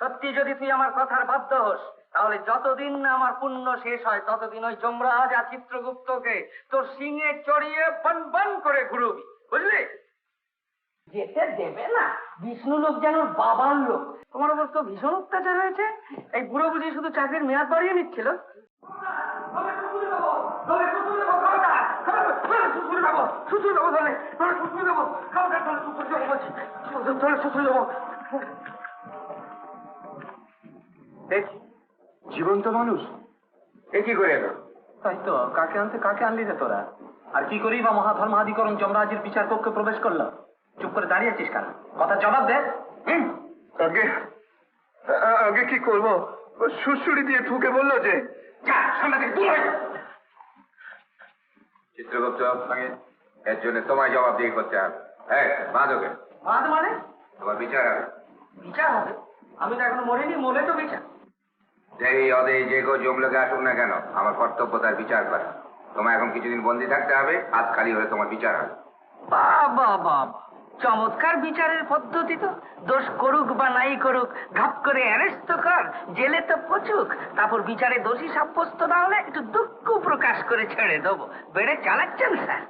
সত্যি যদি তুই আমার কথার বাধ্য হোস, তাহলে যতদিন না আমার পুণ্য শেষ হয় ততদিন ওই যমরাজ আর চিত্রগুপ্তকে তোর সিংহে চড়িয়ে বন বন করে ঘুরবি, বুঝলি? যেতে দেবে না। বিষ্ণু লোক যেন বাবার লোক। তোমার উপর তো ভীষণ অত্যাচার হয়েছে। এই বুড়ো বুঝি শুধু চাকরির মেয়াদ বাড়িয়ে নিচ্ছিল। জীবন্ত মানুষ এ কি করে এলো? তাই তো, কাকে আনলি রে তোরা? আর কি করি বা মহাধর্মাধিকরণ যমরাজের বিচার কক্ষে প্রবেশ করলো? চুপ করে দাঁড়িয়েছিস কেন? কথা জবাব দে। আগে আগে কি করবো? সুড়সুড়ি দিয়ে ঠুকে বললো যে চিত্রগুপ্ত, এর জন্য তোমায় জবাব দিয়ে করতে হবে। হ্যাঁ, বাঁধোকে। বাদ মানে? তোমার বিচার হবে। বিচার হবে? আমি তো এখনো মরিনি, মরে তো বিচার। যেই অদে যে গো জমলোকে আসুক না কেন, আমার কর্তব্য তার বিচার করা। তোমায় এখন কিছুদিন বন্দি থাকতে হবে, হাত খালি হলে তোমার বিচার হবে। বাবা বাবা, চমৎকার বিচারের পদ্ধতি তো। দোষ করুক বা নাই করুক, ঘাপ করে অ্যারেস্ট তো কর, জেলে তো পচুক, তারপর বিচারে দোষী সাব্যস্ত না হলে একটু দুঃখ প্রকাশ করে ছেড়ে দেবো। বেড়ে চালাচ্ছেন স্যার।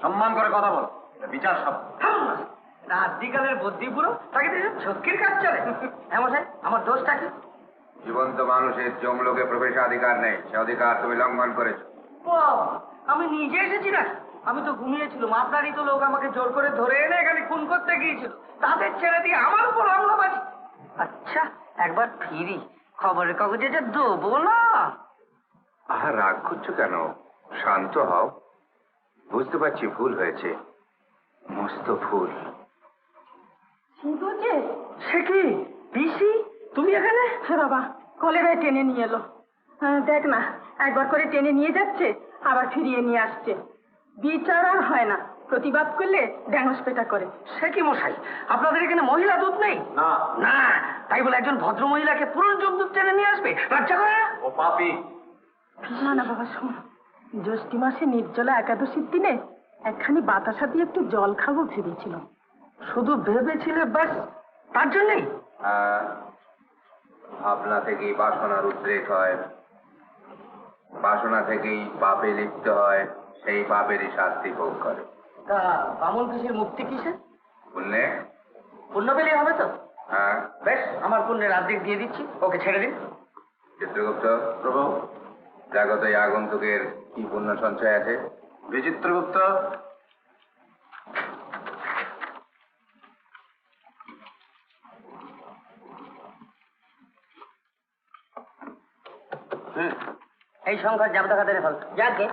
সম্মান করে কথা বল, বিচার সব। রাত্রিকালের বুদ্ধি পুরো, তাকে ঝক্কির কাজ চলে। হ্যাঁ মশাই, আমার দোষটা কি? জীবন্ত মানুষের জমলোকে প্রবেশাধিকার নেই, সে অধিকার তুমি লঙ্ঘন করেছো। আমি নিজে এসেছি না, আমি তো ঘুমিয়েছিলাম। আপনারই তো লোক আমাকে জোর করে ধরে এনে এখানে খুন করতে গিয়েছিল, তাদের ছেড়ে দিয়ে আমার উপর হামলাবাজি। আচ্ছা, একবার ফিরি, খবরের কাগজে যে দেবো না। আহা, রাগ করছো কেন? শান্ত হও। বুঝতে পারছি ভুল হয়েছে, মস্ত ভুল। সে কি পিসি, তুমি এখানে? হ্যাঁ বাবা, কলেরায় টেনে নিয়ে এলো। দেখ না, একবার করে টেনে নিয়ে যাচ্ছে, আবার ফিরিয়ে নিয়ে আসছে। বিচার আর হয় না, প্রতিবাদ করলে ড্যাঙস পেটা করে। সে কি মশাই, আপনাদের এখানে মহিলা দূত নেই? না না, তাই বলে একজন ভদ্র মহিলাকে পুরুষ যমদূত টেনে নিয়ে আসবে? লজ্জা করে না? ও পাপী। না না বাবা, শোন, জ্যৈষ্ঠী মাসে নির্জলা একাদশীর দিনে একখানি বাতাসা দিয়ে একটু জল খাবো ভেবেছিলাম। শুধু ভেবেছিলে ব্যাস, তার জন্যই? ভাবনা থেকেই বাসনার উদ্রেক হয়, বাসনা থেকেই পাপে লিপ্ত হয়, সেই পাপেরই শাস্তি ভোগ করে। তা বামন পিসির মুক্তি কিসে? বুঝলে? পুণ্য পেলেই হবে তো? হ্যাঁ। বেশ, আমার পুণ্যের অর্ধেক দিয়ে দিচ্ছি, ওকে ছেড়ে দিন। চিত্রগুপ্ত, প্রভু। জাগত এই আগন্তুকের কি পুণ্য সঞ্চয় আছে? বিচিত্রগুপ্ত। এই সংখ্যার জাবদা খাতে ফেল যাকে।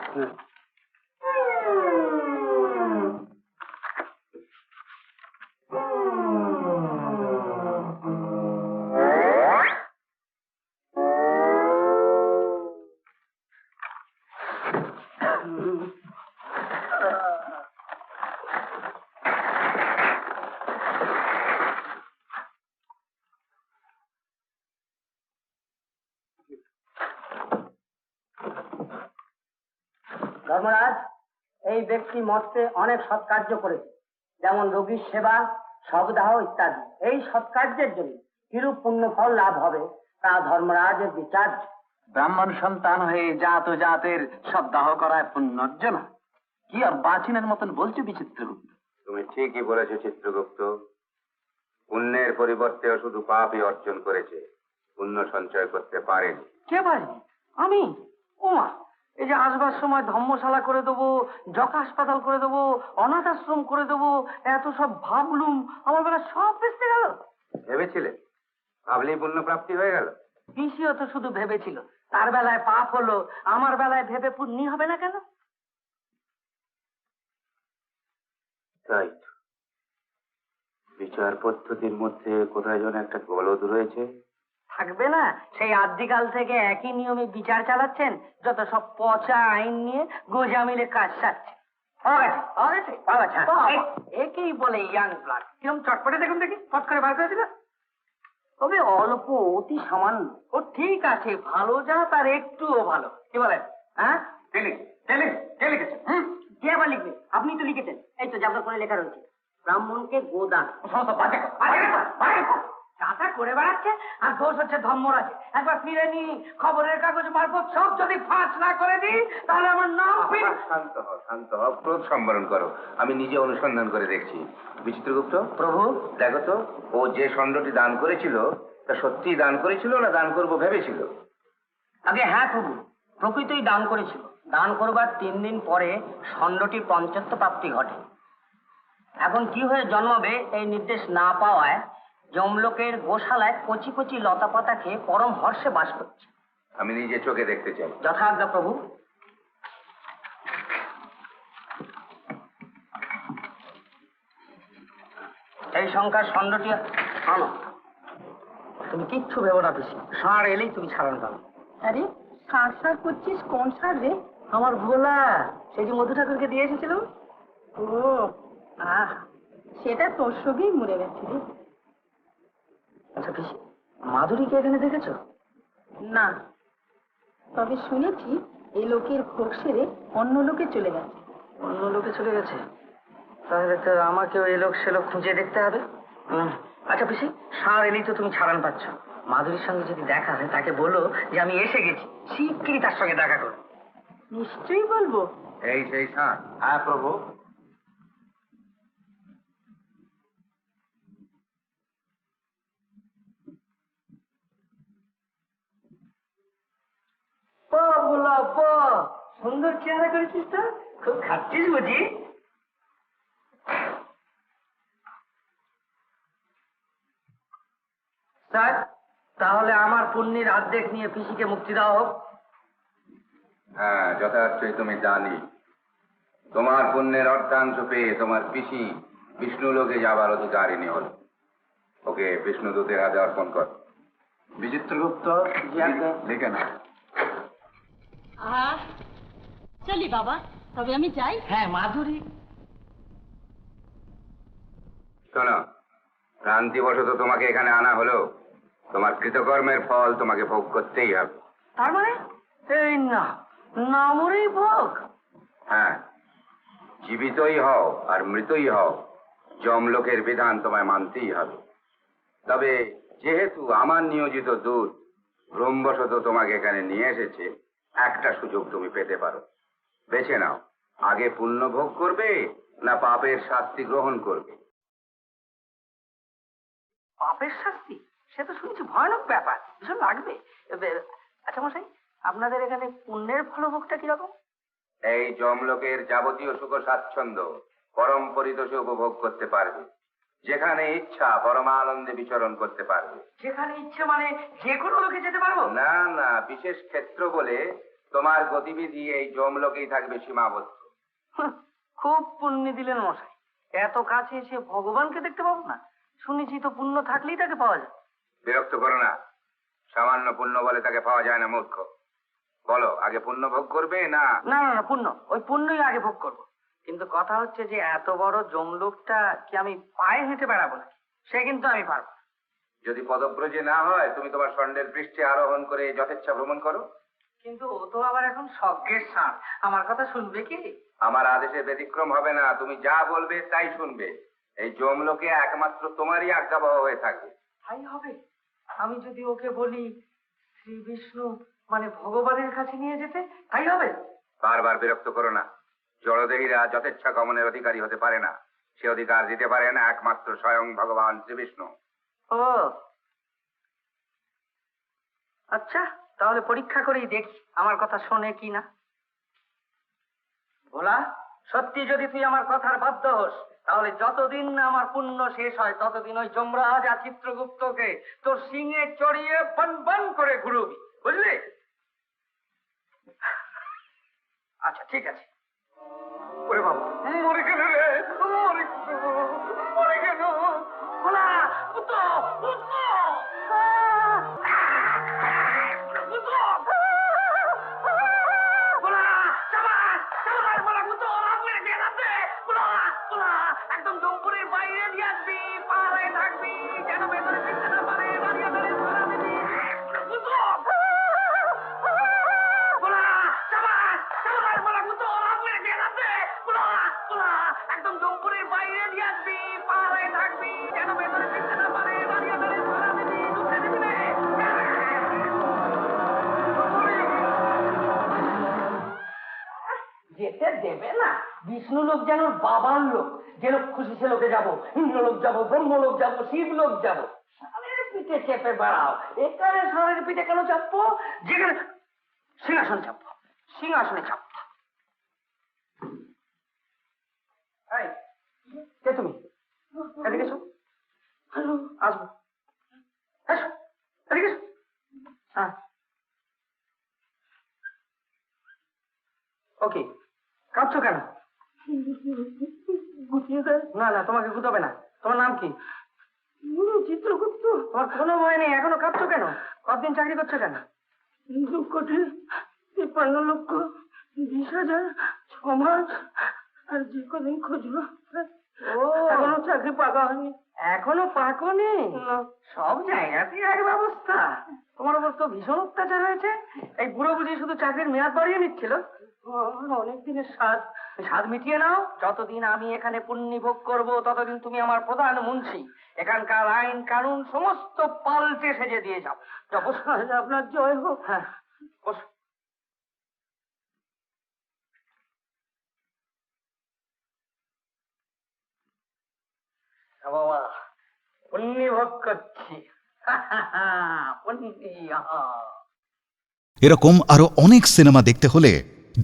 ধর্মরাজ, এই ব্যক্তি মর্তে অনেক সৎকার্য করেছে, যেমন রোগীর সেবা, শবদাহ ইত্যাদি। এই সৎকার্যের জন্য কিরূপ পুণ্যফল লাভ হবে তা ধর্মরাজের বিচার। ব্রাহ্মণ সন্তান হয়ে জাত ও জাতের সদ্দাহ করায় পুণ্যর্জন। কি আর বাচিনের মতন বলছো বিচিত্রগুপ্ত? তুমি ঠিকই বলেছো চিত্রগুপ্ত। পুণ্যের পরিবর্তেও শুধু পাপই অর্জন করেছে, পুণ্য সঞ্চয় করতে পারেনি। কে পারেনি? আমি? ওমা, এই যে আসবার সময় ধর্মশালা করে দেবো, যক হাসপাতাল করে দেবো, অনাথ আশ্রম করে দেবো, এত সব ভাবলুম, আমার বেলা সব বেঁচতে গেল। ভেবেছিলে ভাবলেই পুণ্য প্রাপ্তি হয়ে গেল? পিসিও তো শুধু ভেবেছিল, তার বেলায় পাপ হলো, আমার বেলায় ভেবে পুণ্যি হবে না কেন? তাই তো, বিচার পদ্ধতির মধ্যে কোথায় যেন একটা গলদ রয়েছে। থাকবে না? সেই আদিকাল থেকে একই নিয়মে বিচার চালাচ্ছেন, যত সব পচা আইন নিয়ে গোজামিলে কাজ সারছে। একেই বলে ইয়াং ব্লাড। কিরম চটপটে দেখুন দেখি, ফট করে বার করে দিল। তবে অল্প, অতি সামান্য। ও ঠিক আছে, ভালো যা তার একটুও ভালো। কি বলেন? হ্যাঁ, কে লিখেছে? কে আবার লিখবে? আপনি তো লিখেছেন। এই তো জাবদা করে লেখা রয়েছে, ব্রাহ্মণকে গোদান। চাঁদা করে বেড়াচ্ছে আর দোষ হচ্ছে ধর্মরাজে। একবার ফিরে নি, খবরের কাগজ মারফত সব যদি ফাঁস না করে দিই তাহলে আমার নাম শান্ত হও, শান্ত হও, ক্রোধ সম্বরণ করো। আমি নিজে অনুসন্ধান করে দেখছি। বিচিত্রগুপ্ত প্রভু, দেখো তো ও যে ষণ্ঢটি দান করেছিল তা সত্যিই দান করেছিল না দান করবো ভেবেছিল? আগে হ্যাঁ প্রভু, প্রকৃতই দান করেছিল। দান করবার 3 দিন পরে ষণ্ঢটির পঞ্চত্ব প্রাপ্তি ঘটে। এখন কি হয়ে জন্মাবে এই নির্দেশ না পাওয়ায় যমলোকের গোশালায় কচি কচি লতা পাতা খেয়ে পরম হর্ষে বাস করছে। আমি নিজে চোখে দেখতে চাই। যথাজ্ঞা প্রভু। এই সংখ্যার ষণ্ঢটি আনো। তুমি কিচ্ছু ভেবো না পিসি, ষাঁড় এলেই তুমি ছাড়ান পাবে। আরে সার সার করছিস, কোন সার রে? আমার ভোলা, সেই যে মধু ঠাকুরকে দিয়ে এসেছিলাম। ও আহ, সেটা তোর সঙ্গেই মরে গেছে রে। আচ্ছা পিসি, মাধুরীকে এখানে দেখেছো? না, তবে শুনেছি এই লোকের ভোগ সেরে অন্য লোকে চলে গেছে। অন্য লোকে চলে গেছে? তাহলে তো আমাকেও এই লোক সে লোক খুঁজে দেখতে হবে। আচ্ছা পিসি, ষাঁড় এলেই তো তুমি ছাড়ান পাচ্ছ। মাধুরীর সঙ্গে যদি দেখা হয় তাকে বলো যে আমি এসে গেছি, শিগগিরই তার সঙ্গে দেখা করো। নিশ্চয়ই বলবো। এই সেই ষাঁড়? হ্যাঁ প্রভু। ভোলা সুন্দর চেহারা করেছিস তো, খুব খাচ্ছিস বুঝি? স্যার, তাহলে আমার পুণ্যের অর্ধেক নিয়ে পিসিকে মুক্তি দেওয়া হোক। হ্যাঁ, যথার্থই তুমি জানি। তোমার পুণ্যের অর্ধাংশ পেয়ে তোমার পিসি বিষ্ণুলোকে যাবার অধিকারিণী হল। ওকে বিষ্ণুদূতের হাতে অর্পণ কর। বিচিত্রগুপ্ত লিখে না। চলি বাবা, তবে আমি যাই। হ্যাঁ মাধুরী। শোনো, ভ্রান্তিবশত তোমাকে এখানে আনা হলো, তোমার কৃতকর্মের ফল তোমাকে ভোগ করতেই হবে। তার মানে এই না, না মরেই ভোগ? হ্যাঁ, জীবিতই হও আর মৃতই হও, যমলোকের বিধান তোমায় মানতেই হবে। তবে যেহেতু আমার নিয়োজিত দূত ভ্রমবশত তোমাকে এখানে নিয়ে এসেছে, একটা সুযোগ তুমি পেতে পারো। বেছে নাও, আগে পুণ্য ভোগ করবে না পাপের শাস্তি গ্রহণ করবে। পাপের শাস্তি? সে তো শুনছি ভয়ানক ব্যাপার, ভীষণ লাগবে। আচ্ছা মশাই, আপনাদের এখানে পুণ্যের ফলভোগটা কিরকম? এই যমলোকের যাবতীয় সুখ স্বাচ্ছন্দ্য পরম পরিতোষে উপভোগ করতে পারবে। যেখানে ইচ্ছা পরমানন্দে বিচরণ করতে পারবে। যেখানে ইচ্ছে মানে যে কোনো লোকে যেতে পারবো? না না, বিশেষ ক্ষেত্র বলে তোমার গতিবিধি এই যমলোকেই থাকবে সীমাবদ্ধ। খুব পুণ্য দিলেন মশাই, এত কাছে এসে ভগবানকে দেখতে পাবো না? শুনেছি তো পুণ্য থাকলেই তাকে পাওয়া যায়। বিরক্ত করো না, সামান্য পুণ্য বলে তাকে পাওয়া যায় না মূর্খ। বলো, আগে পুণ্য ভোগ করবে না? না না না, পুণ্য, ওই পুণ্যই আগে ভোগ করবো। কিন্তু কথা হচ্ছে যে এত বড় জমলোকটা কি আমি পায়ে হেঁটে বেড়াবো নাকি? সে কিন্তু আমি পারবো না। যদি পদব্রজে না হয়, তুমি তোমার ষণ্ডের পৃষ্ঠে আরোহণ করে যথেচ্ছা ভ্রমণ করো। কিন্তু ও তো আবার এখন স্বর্গের ষাঁড়, আমার কথা শুনবে কি? আমার আদেশে ব্যতিক্রম হবে না, তুমি যা বলবে তাই শুনবে। এই যমলোকে একমাত্র তোমারই আজ্ঞাবহ হয়ে থাকবে। তাই হবে? আমি যদি ওকে বলি শ্রী বিষ্ণু মানে ভগবানের কাছে নিয়ে যেতে, তাই হবে? বারবার বিরক্ত করো না। জড়দেহীরা যথেচ্ছা গমনের অধিকারী হতে পারে না। সে অধিকার দিতে পারেন একমাত্র স্বয়ং ভগবান শ্রীবিষ্ণু। ও আচ্ছা, তাহলে পরীক্ষা করেই দেখি আমার কথা শোনে কি না। ভোলা, সত্যি যদি তুই আমার কথার বাধ্য হোস, তাহলে যতদিন না আমার পুণ্য শেষ হয় ততদিন ওই যমরাজ আর চিত্রগুপ্তকে তোর সিংহে চড়িয়ে বন বন করে ঘুরবি, বুঝলি? আচ্ছা ঠিক আছে। ওরে বাবা, মরে গেল রে, মরে গেল। ভোলা, উঠো, উঠো। একদম জম্পুরের বাইরে দিয়ে আসবি, পাহাড়ে থাকবি, যেন ভেতরে ফিরতে না পারে। দাঁড়িয়ে দাঁড়িয়ে ধরা দিবি। একদম দেবে না। বিষ্ণু লোক যেন ওর বাবার লোক, যে লোক খুশি সে লোকে যাবো, ইন্দ্রলোক যাবো, ব্রহ্মলোক যাবো, শিবলোক যাবো। ষাঁড়ের পিঠে চেপে বেড়াও, এখানে ষাঁড়ের পিঠে কেন চাপবো? যেখানে সিংহাসনে চাপবো, সিংহাসনে চাপবো। এই, কে তুমি? এদিকে এসো। আসবো, এসো, এদিকে এসো। হ্যাঁ, ওকে। কাঁদছো কেন? না না, তোমাকে গুতাবে না। তোমার নাম কি? চিত্রগুপ্ত। তোমার কোনো ভয় নেই, এখনো কাঁদছো কেন? কতদিন চাকরি করছো কেন? 2 কোটি 53 লক্ষ 20,000 6 মাস, আর যে কদিন খুঁজলো। ও, এখনো চাকরি পাকা হয়নি। এখনো পাকনি? সব জায়গাতেই এক ব্যবস্থা। তোমার উপর তো ভীষণ অত্যাচার হয়েছে। এই বুড়ো বুঝি শুধু চাকরির মেয়াদ বাড়িয়ে নিচ্ছিল। অনেক দিনের স্বাদ, স্বাদ মিটিয়ে নাও। যতদিন আমি এখানে পুণ্যভোগ করবো ততদিন তুমি আমার প্রধান মুন্সি। এখানকার আইন কানুন সমস্ত পাল্টে সেজে দিয়ে যাও। আপনার জয় হোক। হ্যাঁ, বসো। বাবা, পুণ্যভোগ করছি। পুণ্যি, আহা। এরকম আরো অনেক সিনেমা দেখতে হলে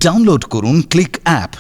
ডাউনলোড করুন ক্লিক অ্যাপ।